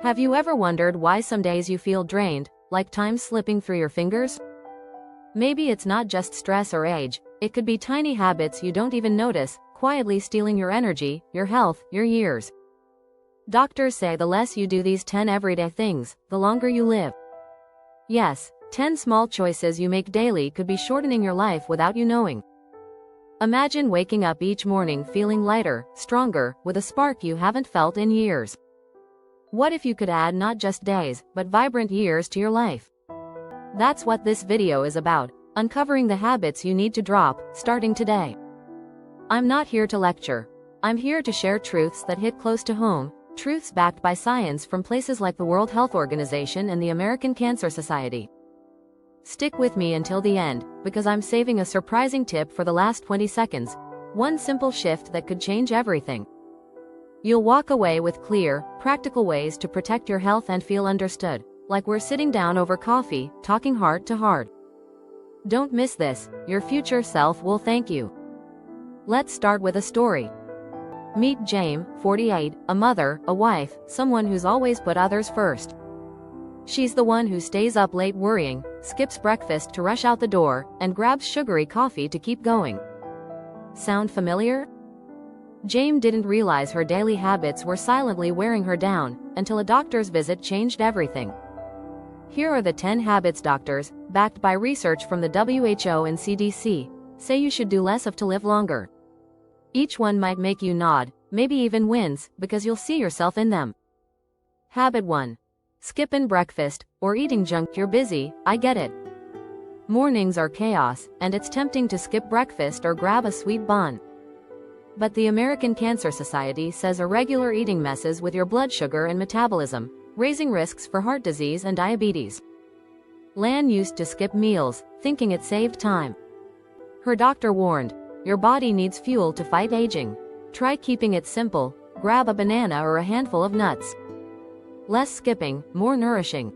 Have you ever wondered why some days you feel drained, like time's slipping through your fingers? Maybe it's not just stress or age, it could be tiny habits you don't even notice, quietly stealing your energy, your health, your years. Doctors say the less you do these 10 everyday things, the longer you live. Yes, 10 small choices you make daily could be shortening your life without you knowing. Imagine waking up each morning feeling lighter, stronger, with a spark you haven't felt in years. What if you could add not just days, but vibrant years to your life? That's what this video is about, uncovering the habits you need to drop, starting today. I'm not here to lecture. I'm here to share truths that hit close to home, truths backed by science from places like the World Health Organization and the American Cancer Society. Stick with me until the end, because I'm saving a surprising tip for the last 20 seconds, one simple shift that could change everything. You'll walk away with clear, practical ways to protect your health and feel understood, like we're sitting down over coffee, talking heart to heart. Don't miss this, your future self will thank you. Let's start with a story. Meet Jane, 48, a mother, a wife, someone who's always put others first. She's the one who stays up late worrying, skips breakfast to rush out the door, and grabs sugary coffee to keep going. Sound familiar? Jane didn't realize her daily habits were silently wearing her down, until a doctor's visit changed everything. Here are the 10 habits doctors, backed by research from the WHO and CDC, say you should do less of to live longer. Each one might make you nod, maybe even wince, because you'll see yourself in them. Habit 1. Skipping breakfast, or eating junk. You're busy, I get it. Mornings are chaos, and it's tempting to skip breakfast or grab a sweet bun. But the American Cancer Society says irregular eating messes with your blood sugar and metabolism, raising risks for heart disease and diabetes. Lan used to skip meals, thinking it saved time. Her doctor warned, your body needs fuel to fight aging. Try keeping it simple, grab a banana or a handful of nuts. Less skipping, more nourishing.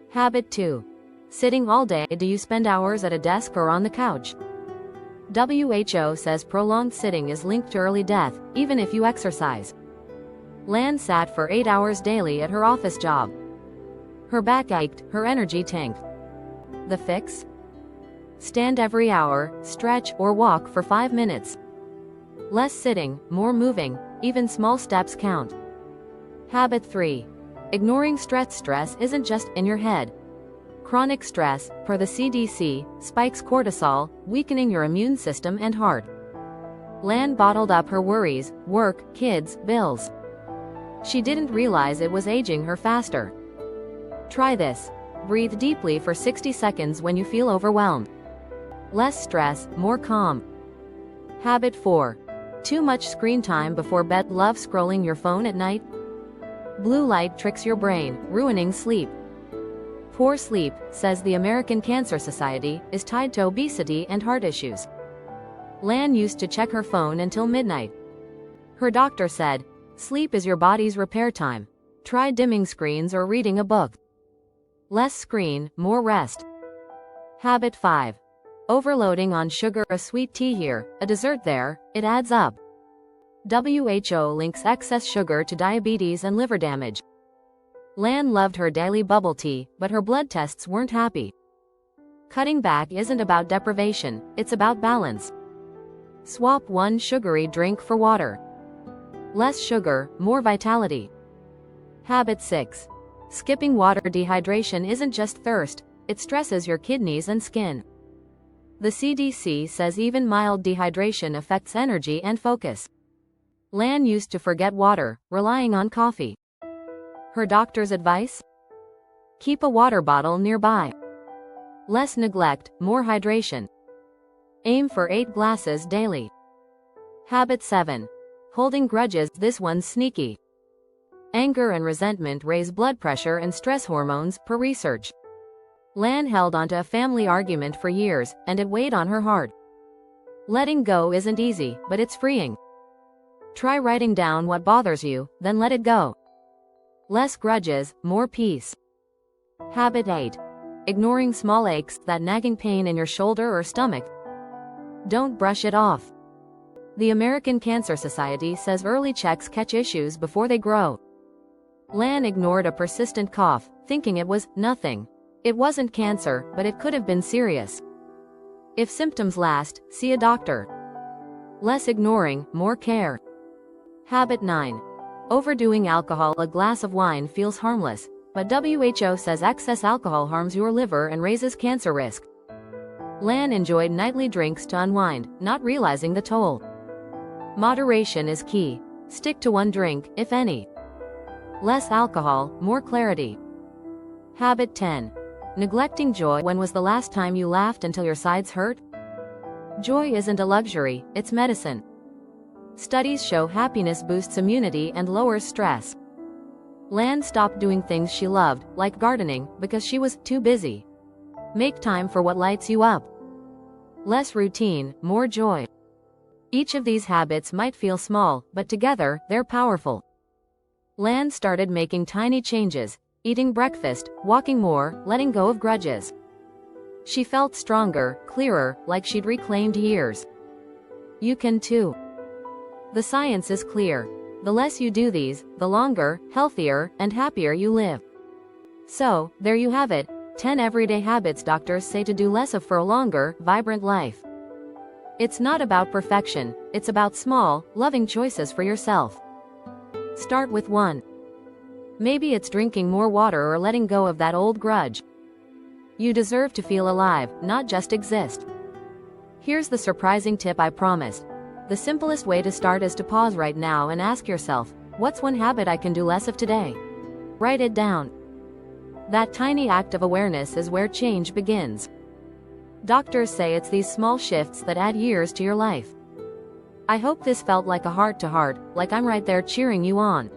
Habit 2. Sitting all day. Do you spend hours at a desk or on the couch? WHO says prolonged sitting is linked to early death, even if you exercise. Lan sat for 8 hours daily at her office job. Her back ached, her energy tanked. The fix? Stand every hour, stretch or walk for 5 minutes. Less sitting, more moving, even small steps count. Habit 3. Ignoring stress. Stress isn't just in your head. Chronic stress, per the CDC, spikes cortisol, weakening your immune system and heart. Lan bottled up her worries, work, kids, bills. She didn't realize it was aging her faster. Try this. Breathe deeply for 60 seconds when you feel overwhelmed. Less stress, more calm. Habit 4. Too much screen time before bed. Love scrolling your phone at night? Blue light tricks your brain, ruining sleep. Poor sleep, says the American Cancer Society, is tied to obesity and heart issues. Lan used to check her phone until midnight. Her doctor said, sleep is your body's repair time. Try dimming screens or reading a book. Less screen, more rest. Habit 5. Overloading on sugar. A sweet tea here, a dessert there, it adds up. WHO links excess sugar to diabetes and liver damage. Lan loved her daily bubble tea, but her blood tests weren't happy. Cutting back isn't about deprivation, it's about balance. Swap one sugary drink for water. Less sugar, more vitality. Habit 6. Skipping water. Dehydration isn't just thirst, it stresses your kidneys and skin. The CDC says even mild dehydration affects energy and focus. Lan used to forget water, relying on coffee. Her doctor's advice? Keep a water bottle nearby. Less neglect, more hydration. Aim for 8 glasses daily. Habit 7. Holding grudges. This one's sneaky. Anger and resentment raise blood pressure and stress hormones, per research. Lan held onto a family argument for years, and it weighed on her heart. Letting go isn't easy, but it's freeing. Try writing down what bothers you, then let it go. Less grudges, more peace. Habit 8. Ignoring small aches, that nagging pain in your shoulder or stomach. Don't brush it off. The American Cancer Society says early checks catch issues before they grow. Lan ignored a persistent cough, thinking it was nothing. It wasn't cancer, but it could have been serious. If symptoms last, see a doctor. Less ignoring, more care. Habit 9. Overdoing alcohol. A glass of wine feels harmless, but WHO says excess alcohol harms your liver and raises cancer risk. Lan enjoyed nightly drinks to unwind, not realizing the toll. Moderation is key. Stick to one drink, if any. Less alcohol, more clarity. Habit 10. Neglecting joy. When was the last time you laughed until your sides hurt? Joy isn't a luxury, it's medicine. Studies show happiness boosts immunity and lowers stress. Lan stopped doing things she loved, like gardening, because she was too busy. Make time for what lights you up. Less routine, more joy. Each of these habits might feel small, but together, they're powerful. Lan started making tiny changes, eating breakfast, walking more, letting go of grudges. She felt stronger, clearer, like she'd reclaimed years. You can too. The science is clear. The less you do these, the longer, healthier, and happier you live. So, there you have it, 10 everyday habits doctors say to do less of for a longer, vibrant life. It's not about perfection, it's about small, loving choices for yourself. Start with 1. Maybe it's drinking more water or letting go of that old grudge. You deserve to feel alive, not just exist. Here's the surprising tip I promised. The simplest way to start is to pause right now and ask yourself, what's one habit I can do less of today? Write it down. That tiny act of awareness is where change begins. Doctors say it's these small shifts that add years to your life. I hope this felt like a heart-to-heart, like I'm right there cheering you on.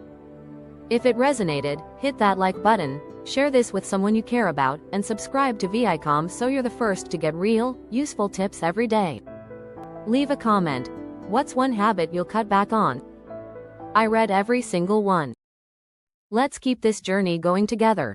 If it resonated, hit that like button, share this with someone you care about, and subscribe to Viaicom so you're the first to get real, useful tips every day. Leave a comment. What's one habit you'll cut back on? I read every single one. Let's keep this journey going together.